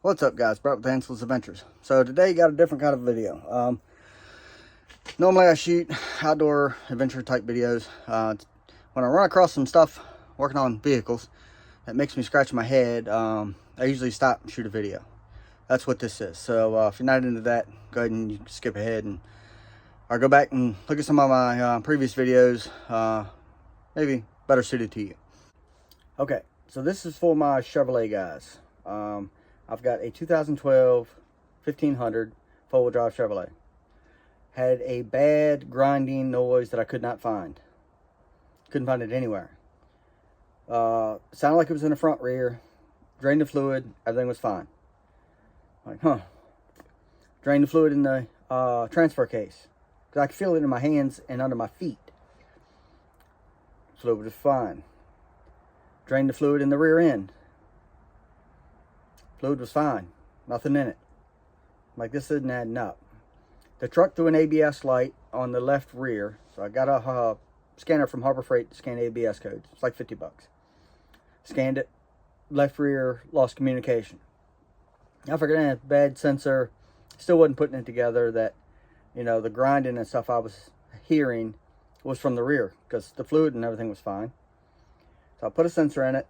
What's up, guys? Brett with Hansel's Adventures. So today got a different kind of video. Normally I shoot outdoor adventure type videos. When I run across some stuff working on vehicles that makes me scratch my head, I usually stop and shoot a video. That's what this is. So if you're not into that, go ahead and you can skip ahead and or go back and look at some of my previous videos, maybe better suited to you. Okay, so this is for my Chevrolet guys. I've got a 2012 1500 four-wheel drive Chevrolet. Had a bad grinding noise that I could not find. Couldn't find it anywhere. Sounded like it was in the front rear. Drained the fluid. Everything was fine. Like, drained the fluid in the transfer case. Because I could feel it in my hands and under my feet. Fluid was fine. Drained the fluid in the rear end. Fluid was fine. Nothing in it. Like, this isn't adding up. The truck threw an ABS light on the left rear. So I got a scanner from Harbor Freight to scan ABS codes. It's like 50 bucks. Scanned it. Left rear lost communication. I figured, bad sensor. Still wasn't putting it together that, you know, the grinding and stuff I was hearing was from the rear. Because the fluid and everything was fine. So I put a sensor in it.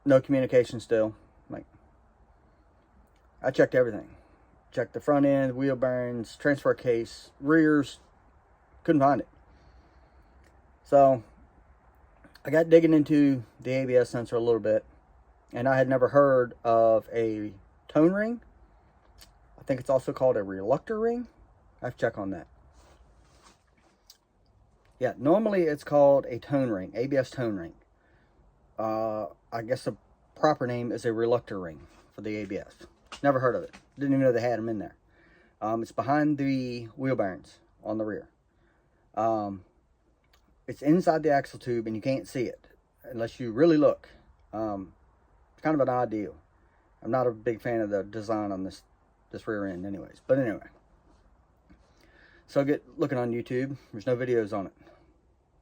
No communication still. Like, I checked everything. Checked the front end, wheel bearings, transfer case, rears. Couldn't find it. So I got digging into the ABS sensor a little bit, and I had never heard of a tone ring. I think it's also called a reluctor ring. I have to check on that. Yeah, normally it's called a tone ring, ABS tone ring. I guess the proper name is a reluctor ring for the ABS. Never heard of it. Didn't even know they had them in there. It's behind the wheel bearings on the rear. It's inside the axle tube and you can't see it unless you really look. It's kind of an odd deal. I'm not a big fan of the design on this rear end anyways. But anyway. So I get looking on YouTube. There's no videos on it.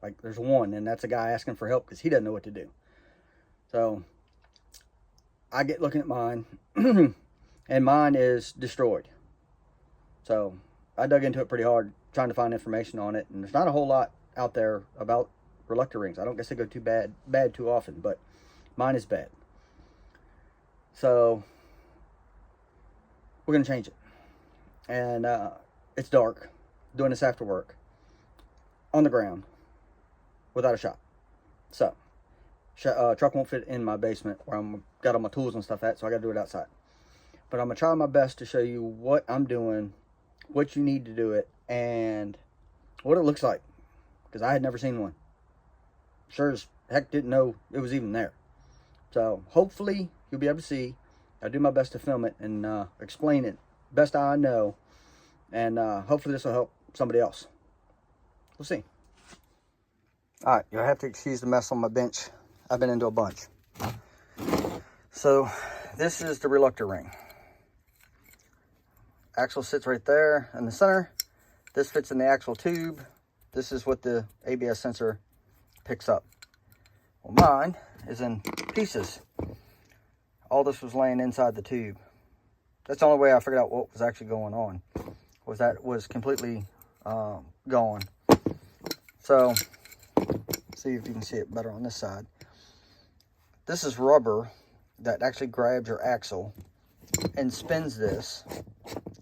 Like, there's one, and that's a guy asking for help because he doesn't know what to do. So I get looking at mine, and mine is destroyed. So I dug into it pretty hard, trying to find information on it, and there's not a whole lot out there about reluctor rings. I don't guess they go too bad too often, but mine is bad. So we're gonna change it, and it's dark. Doing this after work, on the ground, without a shop. So truck won't fit in my basement where I'm got all my tools and stuff at, so I gotta do it outside. But I'm gonna try my best to show you what I'm doing, what you need to do it, and what it looks like, because I had never seen one. Sure as heck didn't know it was even there. So hopefully you'll be able to see. I'll do my best to film it and explain it best I know, and hopefully this will help somebody else. We'll see. All right, you'll have to excuse the mess on my bench. I've been into a bunch. So this is the reluctor ring. Axle sits right there in the center. This fits in the axle tube. This is what the ABS sensor picks up. Well, mine is in pieces. All this was laying inside the tube. That's the only way I figured out what was actually going on, was that it was completely gone. So see if you can see it better on this side. This is rubber that actually grabs your axle and spins this.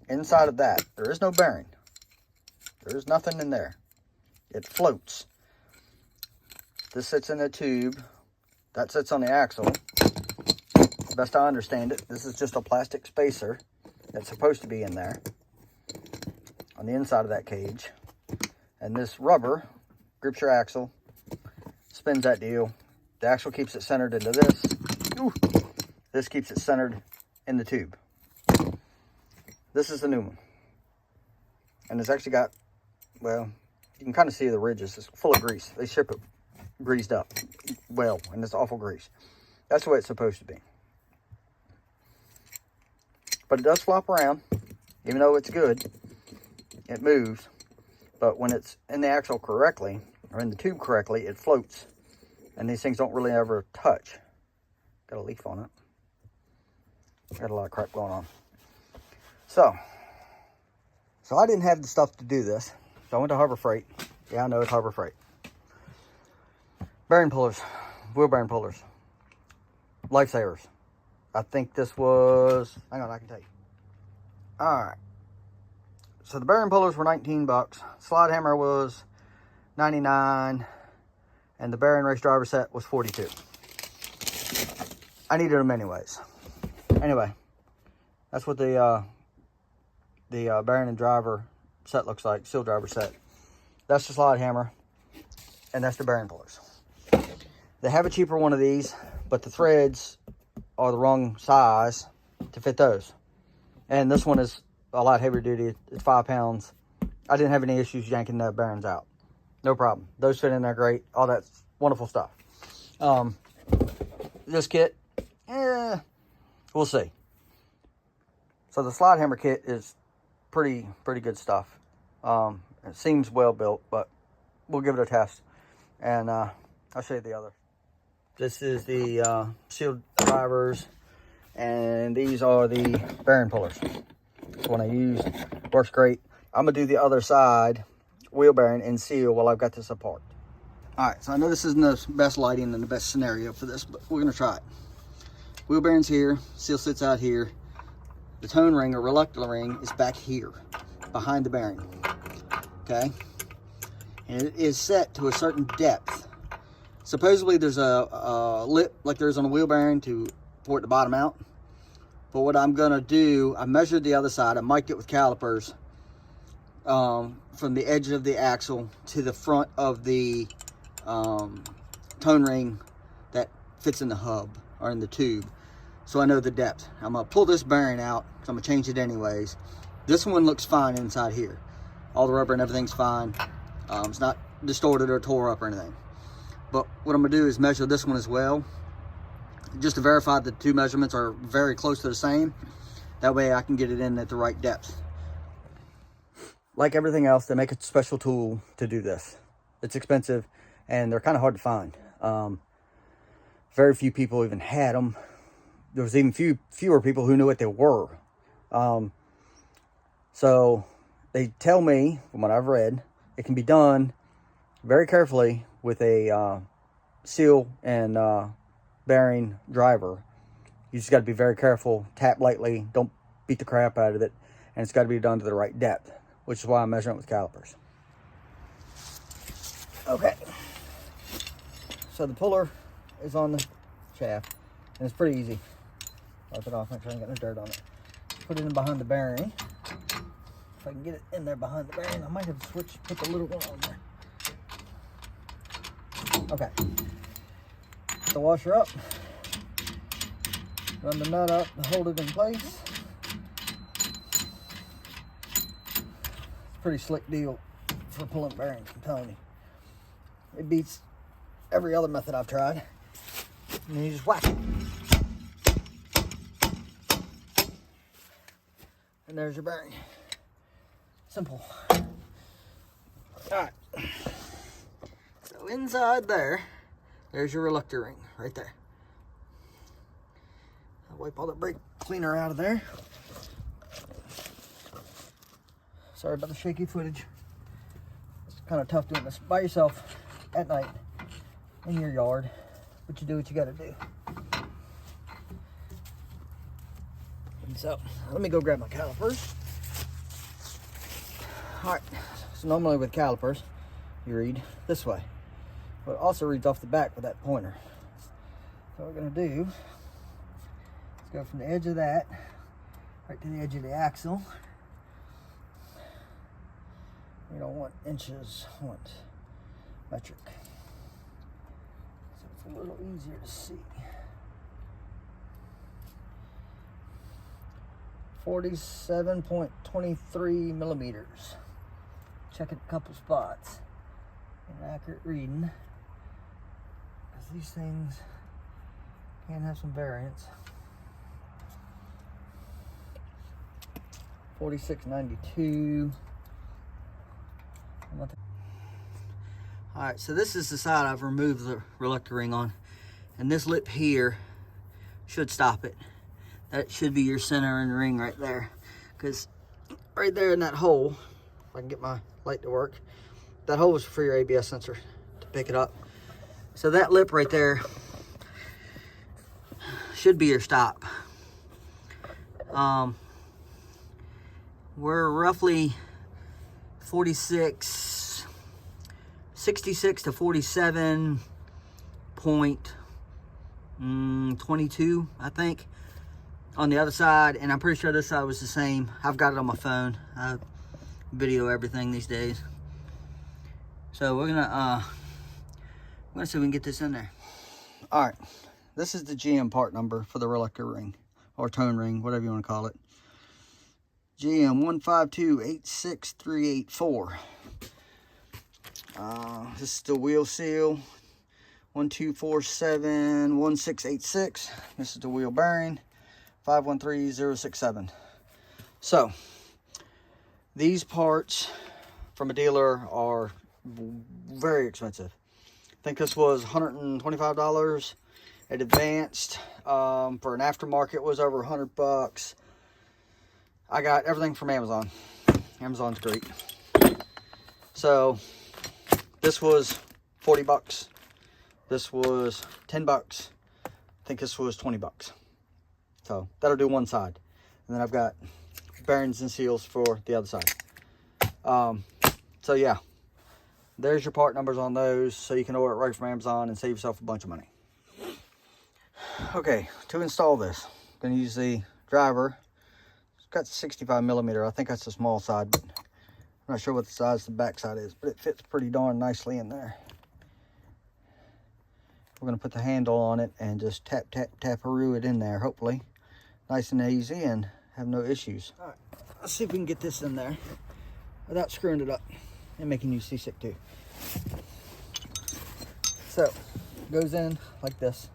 Inside of that, there is no bearing. There is nothing in there. It floats. This sits in the tube. That sits on the axle. Best I understand it, this is just a plastic spacer that's supposed to be in there on the inside of that cage. And this rubber grips your axle, spins that deal. The axle keeps it centered into this. Ooh. This keeps it centered in the tube. This is the new one. And it's actually got, well, you can kind of see the ridges. It's full of grease. They ship it greased up well, and it's awful grease. That's the way it's supposed to be. But it does flop around. Even though it's good, it moves. But when it's in the axle correctly, or in the tube correctly, it floats. And these things don't really ever touch. Got a leaf on it. Got a lot of crap going on. So I didn't have the stuff to do this. So I went to Harbor Freight. Yeah, I know it's Harbor Freight. Bearing pullers, wheel bearing pullers, lifesavers. I think this was, hang on, I can tell you. All right. So the bearing pullers were 19 bucks. Slide hammer was 99. And the bearing race driver set was 42. I needed them anyways. Anyway, that's what the bearing and driver set looks like, seal driver set. That's the slide hammer, and that's the bearing pullers. They have a cheaper one of these, but the threads are the wrong size to fit those. And this one is a lot heavier duty. It's 5 pounds. I didn't have any issues yanking the bearings out. No problem. Those fit in there great. All that wonderful stuff. This kit, we'll see. So the slide hammer kit is pretty good stuff. It seems well built, but we'll give it a test. And I'll show you the other. This is the seal drivers, and these are the bearing pullers. This one I use, works great. I'm gonna do the other side, wheel bearing and seal, while I've got this apart. All right, so I know this isn't the best lighting and the best scenario for this, but we're gonna try it. Wheel bearing's here, seal sits out here. The tone ring or reluctant ring is back here, behind the bearing, okay? And it is set to a certain depth. Supposedly there's a lip like there's on a wheel bearing for it to bottom out. But what I'm gonna do, I measured the other side, I mic'd it with calipers from the edge of the axle to the front of the tone ring that fits in the hub or in the tube. So I know the depth. I'm gonna pull this bearing out because I'm gonna change it anyways. This one looks fine inside here. All the rubber and everything's fine. It's not distorted or tore up or anything. But what I'm gonna do is measure this one as well, just to verify the two measurements are very close to the same. That way I can get it in at the right depth. Like everything else, they make a special tool to do this. It's expensive and they're kind of hard to find. Very few people even had them. There was even fewer people who knew what they were. So they tell me, from what I've read, it can be done very carefully with a seal and bearing driver. You just got to be very careful, tap lightly, don't beat the crap out of it, and it's got to be done to the right depth, which is why I'm measuring it with calipers. Okay, so the puller is on the shaft, and it's pretty easy. Wipe it off, make sure I ain't got no dirt on it. Put it in behind the bearing. If I can get it in there behind the bearing, I might have switched, put the little one on there. Okay, put the washer up, run the nut up to hold it in place. It's a pretty slick deal for pulling bearings, I'm telling you. It beats every other method I've tried. And then you just whack it. And there's your bearing. Simple. All right. So inside there's your reluctor ring right there. I'll wipe all the brake cleaner out of there. Sorry about the shaky footage. It's kind of tough doing this by yourself at night in your yard, but you do what you got to do. And so let me go grab my calipers. All right, so normally with calipers you read this way, but it also reads off the back with that pointer. So what we're going to do is go from the edge of that right to the edge of the axle. We don't want inches, we want metric. So it's a little easier to see. 47.23 millimeters. Check it a couple spots. An accurate reading. Because these things can have some variance. 46.92. Alright, so this is the side I've removed the reluctor ring on. And this lip here should stop it. That should be your center and ring right there. Because right there in that hole, if I can get my light to work, that hole is for your ABS sensor to pick it up. So that lip right there should be your stop. We're roughly 66 to 47.22, I think, on the other side, and I'm pretty sure this side was the same. I've got it on my phone. I video everything these days. So we're gonna see if we can get this in there. All right, this is the GM part number for the relictor ring, or tone ring, whatever you want to call it. GM 152-86384. This is the wheel seal 1247-1686. This is the wheel bearing 513067. So these parts from a dealer are very expensive. I think this was $125 at Advanced. For an aftermarket was over $100. I got everything from Amazon. Amazon's great. So this was 40 bucks. This was 10 bucks. I think this was 20 bucks. So that'll do one side. And then I've got bearings and seals for the other side. So yeah, there's your part numbers on those, so you can order it right from Amazon and save yourself a bunch of money. Okay, to install this, I'm going to use the driver. It's got 65 millimeter. I think that's the small side, but I'm not sure what the size the back side is, but it fits pretty darn nicely in there. We're going to put the handle on it and just tap, tap, tap-a-roo it in there, hopefully. Nice and easy and have no issues. All right, let's see if we can get this in there without screwing it up and making you seasick too. So, it goes in like this.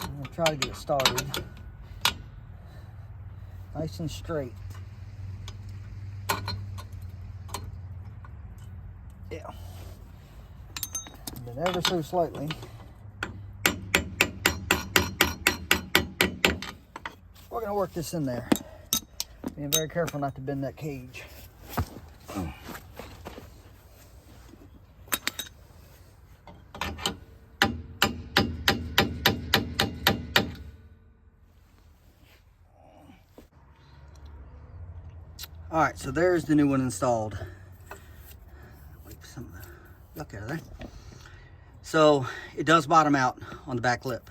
I'm going to try to get it started. Nice and straight. Yeah. And then ever so slightly. We're going to work this in there. Being very careful not to bend that cage. All right, so there's the new one installed. Wipe some of the yuck out of there. So it does bottom out on the back lip,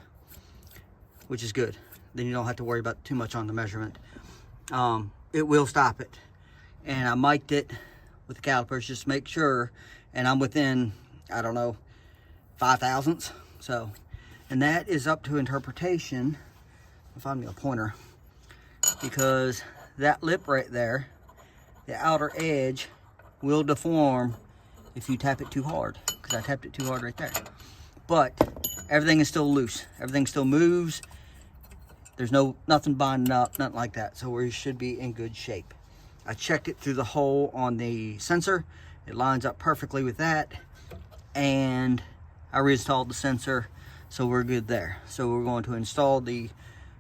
which is good. Then you don't have to worry about too much on the measurement. It will stop it. And I mic'd it with the calipers just to make sure, and I'm within, I don't know, 5 thousandths. So, and that is up to interpretation. I'll find me a pointer, because that lip right there, the outer edge, will deform if you tap it too hard, because I tapped it too hard right there. But everything is still loose. Everything still moves. There's nothing binding up, nothing like that. So we should be in good shape. I checked it through the hole on the sensor. It lines up perfectly with that. And I reinstalled the sensor, so we're good there. So we're going to install the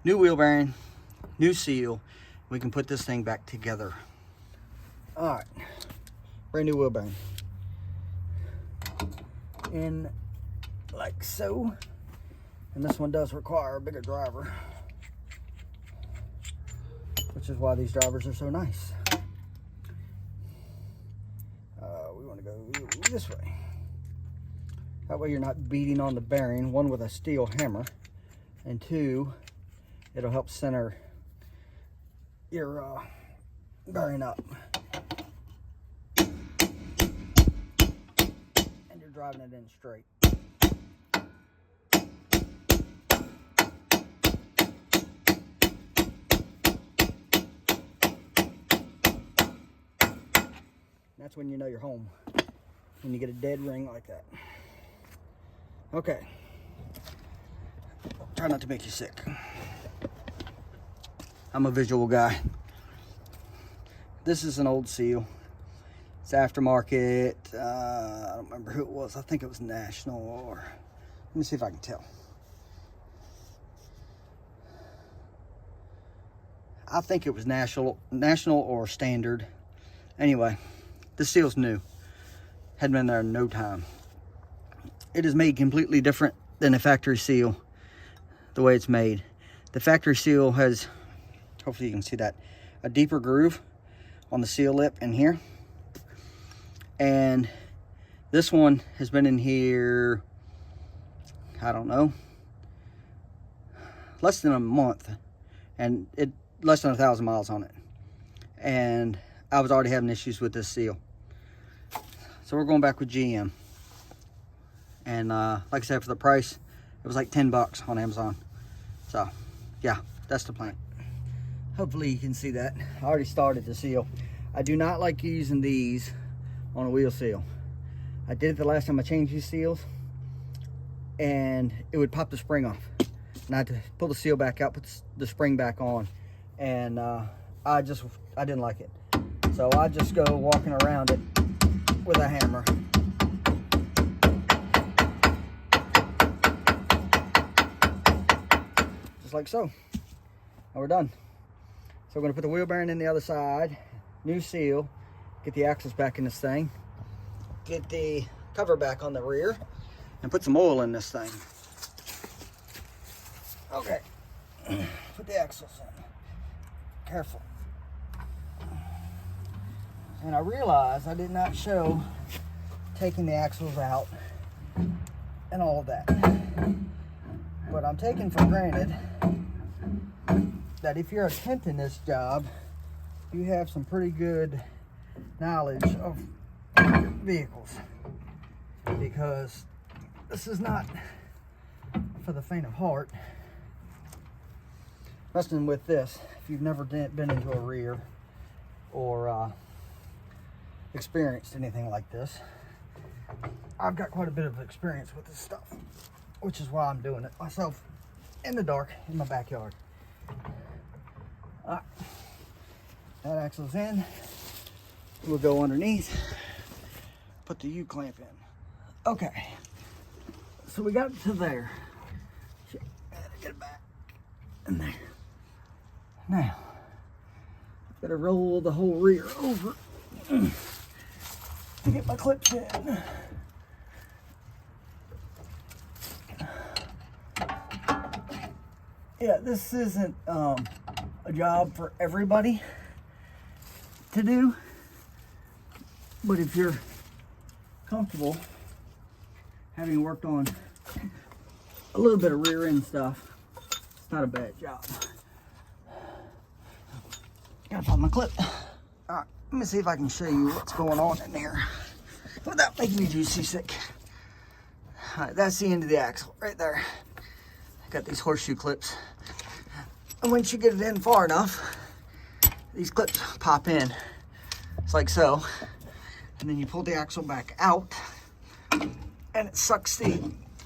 new wheel bearing, new seal. We can put this thing back together. All right, brand new wheel bearing. In like so. And this one does require a bigger driver, which is why these drivers are so nice. We want to go this way. That way you're not beating on the bearing, one with a steel hammer, and two, it'll help center your bearing up. And you're driving it in straight. That's when you know you're home, when you get a dead ring like that. Okay. Try not to make you sick. I'm a visual guy. This is an old seal. It's aftermarket. I don't remember who it was. I think it was National, or let me see if I can tell. I think it was national or standard. Anyway, this seal's new. Hadn't been there in no time. It is made completely different than the factory seal, the way it's made. The factory seal has, hopefully you can see that, a deeper groove on the seal lip in here. And this one has been in here, I don't know, less than a month, and it less than 1,000 miles on it, and I was already having issues with this seal. So we're going back with GM, and like I said, for the price, it was like 10 bucks on Amazon. So yeah, that's the plan. Hopefully you can see that. I already started the seal. I do not like using these on a wheel seal. I did it the last time I changed these seals, and it would pop the spring off. And I had to pull the seal back out, put the spring back on, and I didn't like it. So I just go walking around it with a hammer. Just like so. Now we're done. So we're gonna put the wheel bearing in the other side, new seal, get the axles back in this thing, get the cover back on the rear, and put some oil in this thing. Okay, put the axles in. Careful. And I realized I did not show taking the axles out and all of that. But I'm taking for granted that if you're attempting this job, you have some pretty good knowledge of vehicles, because this is not for the faint of heart. Messing with this, if you've never been into a rear or experienced anything like this, I've got quite a bit of experience with this stuff, which is why I'm doing it myself in the dark in my backyard. All right, that axle's in. We'll go underneath, put the U-clamp in. Okay, so we got it to there. Get it back in there. Now, better roll the whole rear over to get my clips in. Yeah, this isn't a job for everybody to do, but if you're comfortable having worked on a little bit of rear end stuff, it's not a bad job. Gotta find my clip. All right, let me see if I can show you what's going on in there without making me too seasick. All right, that's the end of the axle right there. I got these horseshoe clips, and once you get it in far enough, these clips pop in. It's like so, and then you pull the axle back out, and it sucks the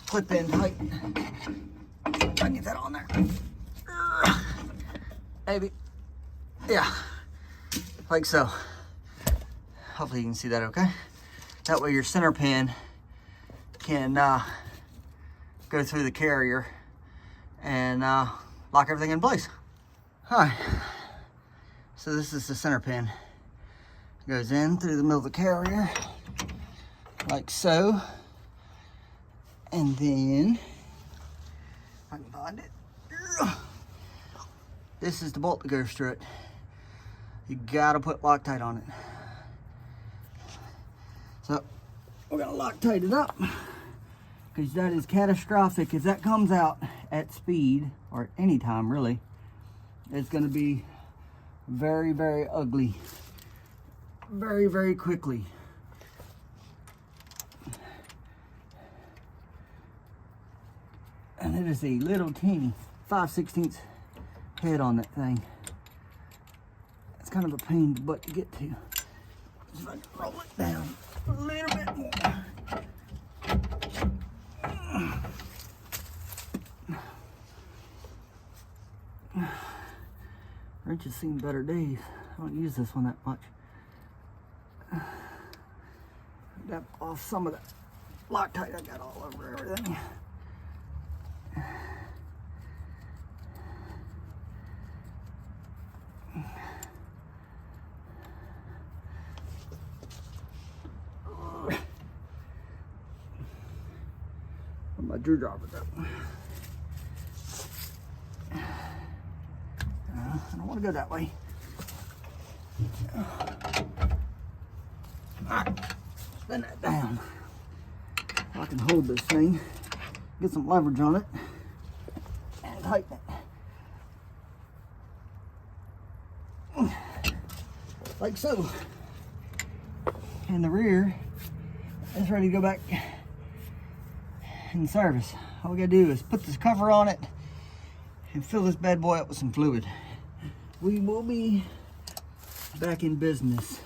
clip in tight. I get that on there. Maybe. Yeah, like so. Hopefully you can see that okay. That way your center pin can go through the carrier and lock everything in place. All right, so this is the center pin. It goes in through the middle of the carrier, like so. And then, if I can find it, this is the bolt that goes through it. You gotta put Loctite on it. So we're gonna Loctite it up, because that is catastrophic. If that comes out at speed, or at any time really, it's gonna be very, very ugly, very, very quickly. And it is a little teeny 5/16 head on that thing. It's kind of a pain in the butt to get to. Just like roll it down a little bit more. Wrenches seen better days. I don't use this one that much. That off some of that Loctite I got all over everything. drew dropper though. I don't want to go that way. Alright, spin that down. I can hold this thing, get some leverage on it, and tighten it. Like so. And the rear is ready to go back in service. All we gotta do is put this cover on it and fill this bad boy up with some fluid. We will be back in business.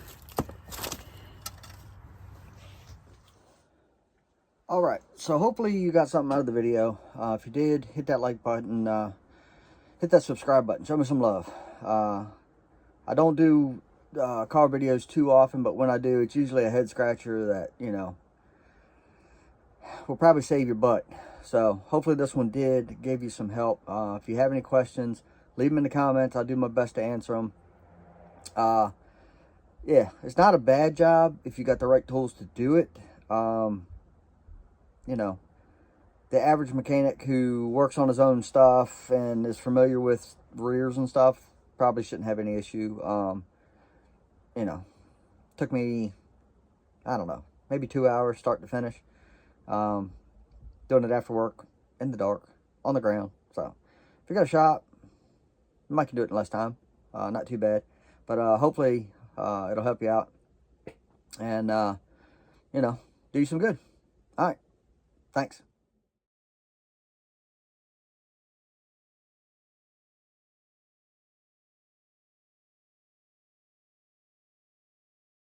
All right, so hopefully you got something out of the video. If you did, hit that like button, hit that subscribe button, show me some love. I don't do car videos too often, but when I do, it's usually a head scratcher that, you know, will probably save your butt. So hopefully this one gave you some help. If you have any questions, leave them in the comments. I'll do my best to answer them. Yeah, it's not a bad job if you got the right tools to do it. You know, the average mechanic who works on his own stuff and is familiar with rears and stuff probably shouldn't have any issue. You know, took me, I don't know, maybe 2 hours start to finish. Doing it after work, in the dark, on the ground. So, if you got a shop, you might can do it in less time. Not too bad. But hopefully, it'll help you out. And, you know, do you some good. All right. Thanks.